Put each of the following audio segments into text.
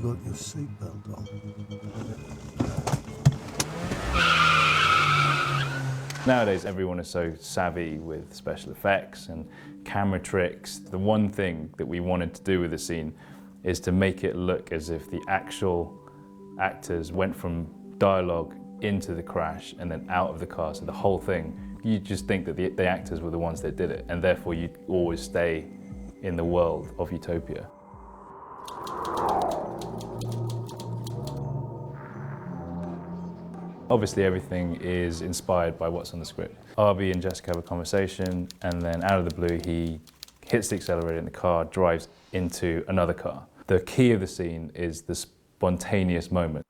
got your seatbelt on? Nowadays, everyone is so savvy with special effects and camera tricks. The one thing that we wanted to do with the scene is to make it look as if the actual actors went from dialogue into the crash and then out of the car. So the whole thing, you just think that the actors were the ones that did it, and therefore you always stay in the world of Utopia. Obviously, everything is inspired by what's on the script. Arby and Jessica have a conversation, and then out of the blue, he hits the accelerator in the car, drives into another car. The key of the scene is the spontaneous moment.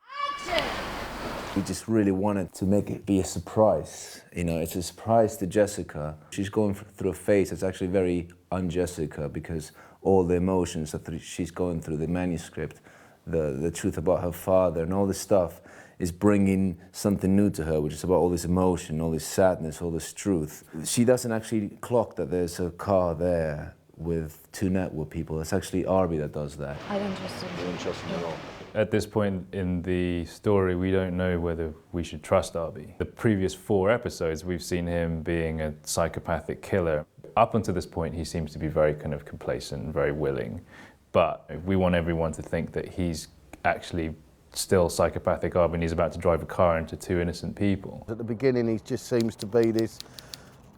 We just really wanted to make it be a surprise. You know, it's a surprise to Jessica. She's going through a phase that's actually very un-Jessica, because all the emotions that she's going through, the manuscript, the truth about her father, and all this stuff is bringing something new to her, which is about all this emotion, all this sadness, all this truth. She doesn't actually clock that there's a car there with two network people. It's actually Arby that does that. I don't trust him. You don't trust him at all? At this point in the story, we don't know whether we should trust Arby. The previous 4 episodes, we've seen him being a psychopathic killer. Up until this point, he seems to be very kind of complacent and very willing. But we want everyone to think that he's actually still psychopathic Arby, and he's about to drive a car into 2 innocent people. At the beginning, he just seems to be this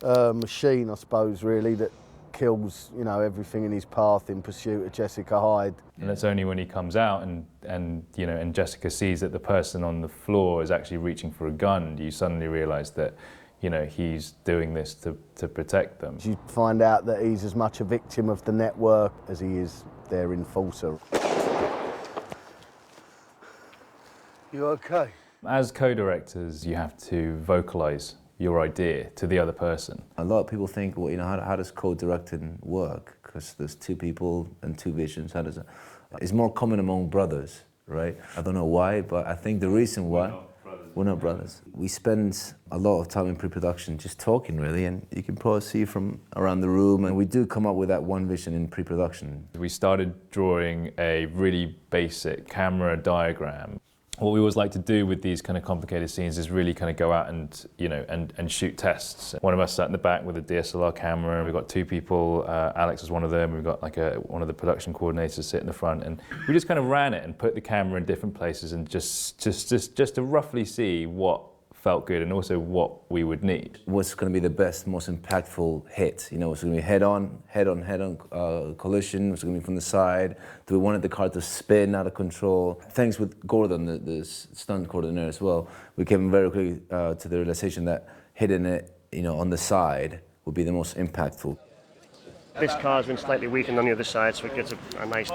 machine, I suppose, really, that kills, you know, everything in his path in pursuit of Jessica Hyde. And it's only when he comes out and Jessica sees that the person on the floor is actually reaching for a gun, you suddenly realise that, you know, he's doing this to protect them. You find out that he's as much a victim of the network as he is their enforcer. You okay? As co-directors, you have to vocalise your idea to the other person. A lot of people think, well, you know, how does co-directing work? Because there's 2 people and 2 visions. How does it? It's more common among brothers, right? I don't know why, but I think the reason why we're not brothers. We spend a lot of time in pre-production just talking, really, and you can probably see from around the room, and we do come up with that one vision in pre-production. We started drawing a really basic camera diagram. What we always like to do with these kind of complicated scenes is really kind of go out and, you know, and shoot tests. One of us sat in the back with a DSLR camera. We've got 2 people. Alex was one of them. We've got like one of the production coordinators sit in the front, and we just kind of ran it and put the camera in different places and just to roughly see what felt good and also what we would need. What's going to be the best, most impactful hit? You know, it's going to be head-on collision. It's going to be from the side. Do we wanted the car to spin out of control? Thanks with Gordon, the stunt coordinator as well, we came very quickly to the realization that hitting it, you know, on the side would be the most impactful. This car's been slightly weakened on the other side, so it gets a nice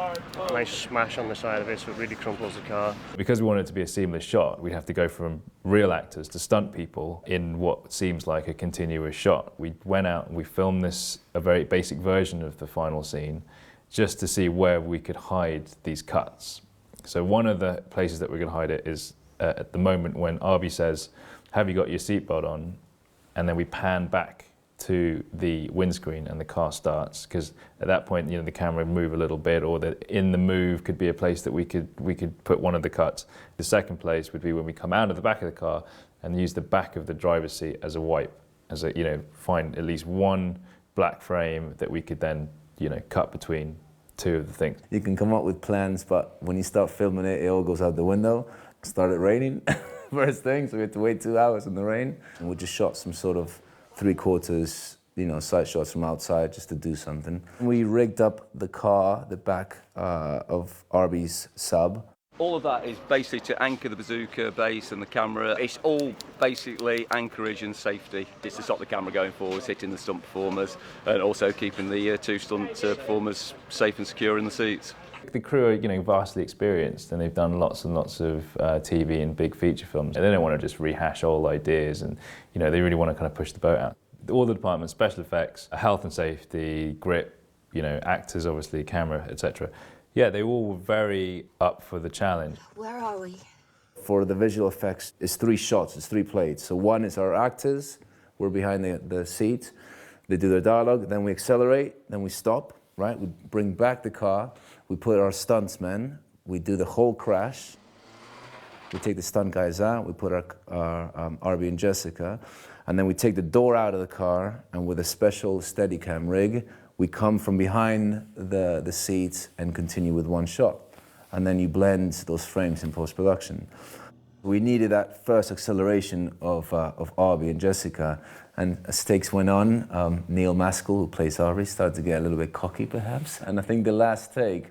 smash on the side of it, so it really crumples the car. Because we want it to be a seamless shot, we'd have to go from real actors to stunt people in what seems like a continuous shot. We went out and we filmed a very basic version of the final scene, just to see where we could hide these cuts. So one of the places that we're going to hide it is at the moment when Arby says, "Have you got your seatbelt on?" And then we pan back to the windscreen and the car starts, because at that point, you know, the camera would move a little bit, or that in the move could be a place that we could put one of the cuts. The second place would be when we come out of the back of the car and use the back of the driver's seat as a wipe, as a, you know, find at least one black frame that we could then, you know, cut between 2 of the things. You can come up with plans, but when you start filming it, it all goes out the window. It started raining first thing, so we had to wait 2 hours in the rain. And we just shot some sort of 3/4, you know, side shots from outside just to do something. We rigged up the car, the back of Arby's sub. All of that is basically to anchor the bazooka base and the camera. It's all basically anchorage and safety. It's to stop the camera going forwards, hitting the stunt performers, and also keeping the 2 stunt performers safe and secure in the seats. The crew are, you know, vastly experienced, and they've done lots and lots of TV and big feature films. And they don't want to just rehash old ideas, and, you know, they really want to kind of push the boat out. All the departments, special effects, health and safety, grip, you know, actors, obviously, camera, etc. Yeah, they all were very up for the challenge. Where are we? For the visual effects, it's 3 shots, it's 3 plates. So one is our actors, we're behind the seat, they do their dialogue, then we accelerate, then we stop, right? We bring back the car, we put our stuntsmen we do the whole crash. We take the stunt guys out, we put our Arby and Jessica, and then we take the door out of the car, and with a special Steadicam rig, we come from behind the seats and continue with one shot. And then you blend those frames in post-production. We needed that first acceleration of Arby and Jessica, and as takes went on, Neil Maskell, who plays Arby, started to get a little bit cocky perhaps. And I think the last take,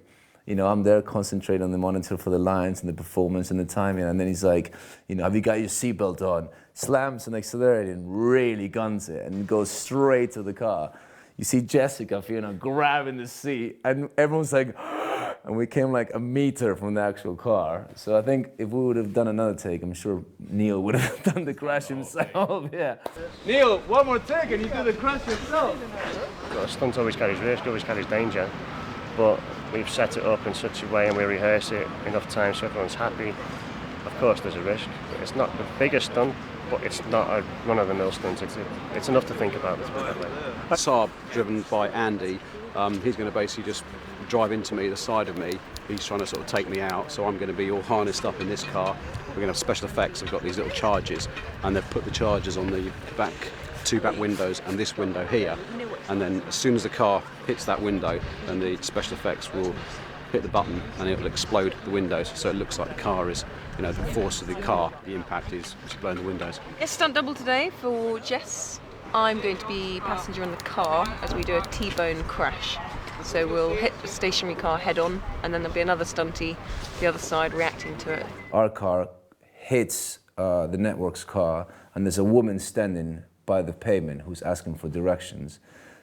you know, I'm there concentrating on the monitor for the lines and the performance and the timing, and then he's like, you know, have you got your seatbelt on? Slams and accelerates and really guns it and goes straight to the car. You see Jessica, you know, grabbing the seat, and everyone's like, and we came like a meter from the actual car. So I think if we would have done another take, I'm sure Neil would have done the crash himself. Yeah. Neil, one more take and you do the crash yourself. A stunt always carries risk, always carries danger, but we've set it up in such a way and we rehearse it enough time so everyone's happy. Of course there's a risk. It's not the biggest stunt, but it's not a run-of-the-mill stunt. It's enough to think about, let's put it that way. Saab, driven by Andy, he's going to basically just drive into me, the side of me. He's trying to sort of take me out, so I'm going to be all harnessed up in this car. We're going to have special effects. We've got these little charges, and they've put the charges on the back, two back windows and this window here. And then as soon as the car hits that window, then the special effects will hit the button and it will explode the windows, so it looks like the car is, you know, the force of the car, the impact is blowing the windows. It's stunt double today for Jess. I'm going to be passenger in the car as we do a T-bone crash. So we'll hit the stationary car head on, and then there'll be another stunty the other side reacting to it. Our car hits the network's car, and there's a woman standing by the pavement who's asking for directions.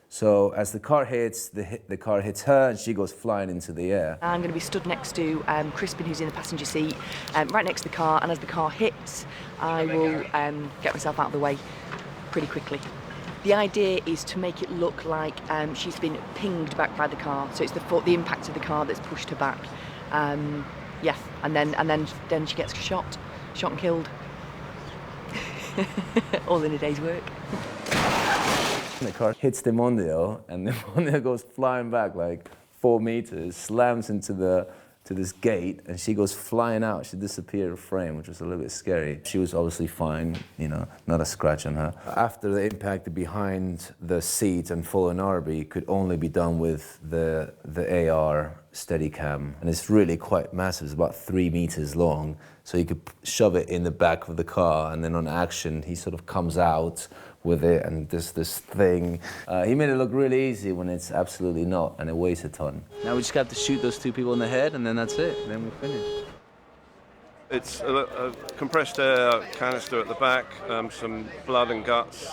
So as the car hits, the car hits her and she goes flying into the air. I'm going to be stood next to Crispin, who's in the passenger seat, right next to the car, and as the car hits, I will get myself out of the way pretty quickly. The idea is to make it look like she's been pinged back by the car, so it's the impact of the car that's pushed her back. Yeah, and then she gets shot and killed. All in a day's work. The car hits the Mondeo, and the Mondeo goes flying back like 4 meters, slams into this gate, and she goes flying out. She disappeared frame, which was a little bit scary. She was obviously fine, you know, not a scratch on her. After the impact behind the seat and following Arby could only be done with the AR Steadicam, and it's really quite massive. It's about 3 meters long, so you could shove it in the back of the car, and then on action, he sort of comes out with it, and this thing. He made it look really easy when it's absolutely not, and it weighs a ton. Now we just have to shoot those 2 people in the head, and then that's it. Then we're finished. It's a compressed air canister at the back, some blood and guts,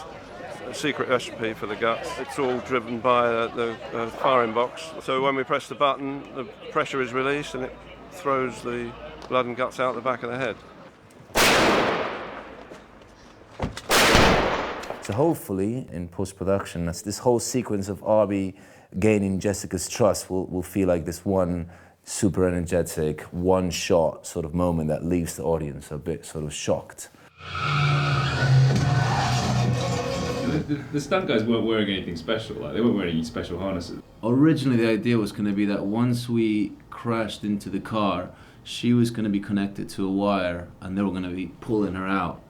a secret recipe for the guts. It's all driven by the firing box. So when we press the button, the pressure is released, and it throws the blood and guts out the back of the head. So hopefully, in post-production, this whole sequence of Arby gaining Jessica's trust will feel like this one super energetic, one-shot sort of moment that leaves the audience a bit sort of shocked. The stunt guys weren't wearing anything special, like they weren't wearing any special harnesses. Originally the idea was going to be that once we crashed into the car, she was going to be connected to a wire and they were going to be pulling her out.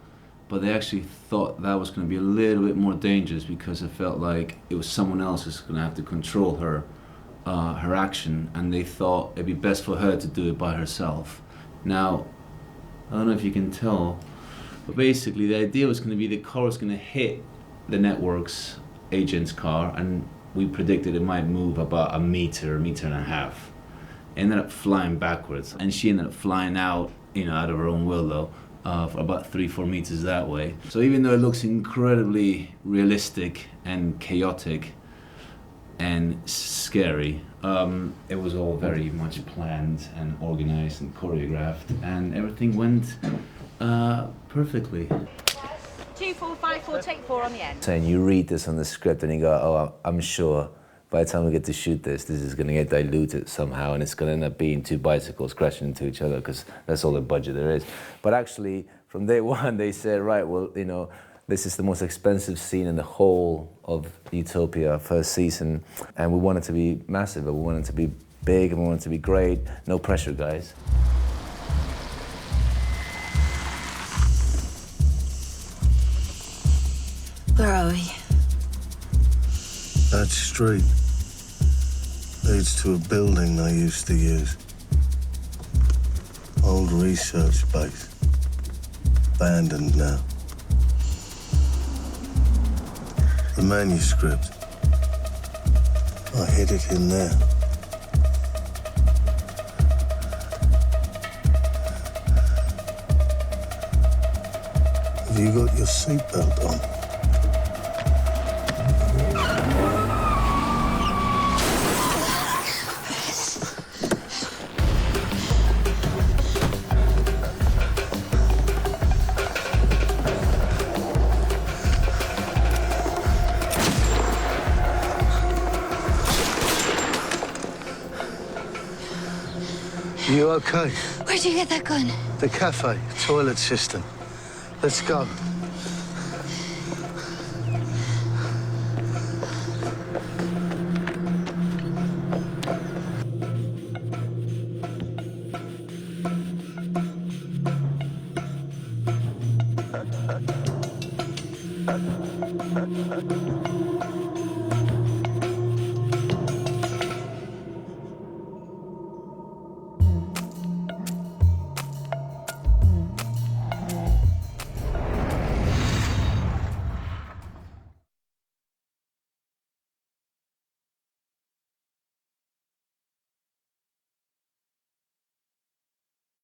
But they actually thought that was going to be a little bit more dangerous because it felt like it was someone else who's going to have to control her action, and they thought it'd be best for her to do it by herself. Now, I don't know if you can tell, but basically the idea was going to be the car was going to hit the network's agent's car, and we predicted it might move about a meter and a half. It ended up flying backwards, and she ended up flying out, out of her own will though, for about 3-4 meters that way. So even though it looks incredibly realistic and chaotic and scary, it was all very much planned and organized and choreographed, and everything went perfectly. 2, 4, 5, 4, take 4 on the end. And you read this on the script and you go, oh, I'm sure by the time we get to shoot this is going to get diluted somehow, and it's going to end up being 2 bicycles crashing into each other because that's all the budget there is. But actually, from day one, they said, right, well, this is the most expensive scene in the whole of Utopia first season, and we want it to be massive, but we want it to be big and we want it to be great. No pressure, guys. Where are we? That street leads to a building they used to use. Old research base. Abandoned now. The manuscript. I hid it in there. Have you got your seatbelt on? You okay? Where'd you get that gun? The cafe, toilet cistern. Let's go.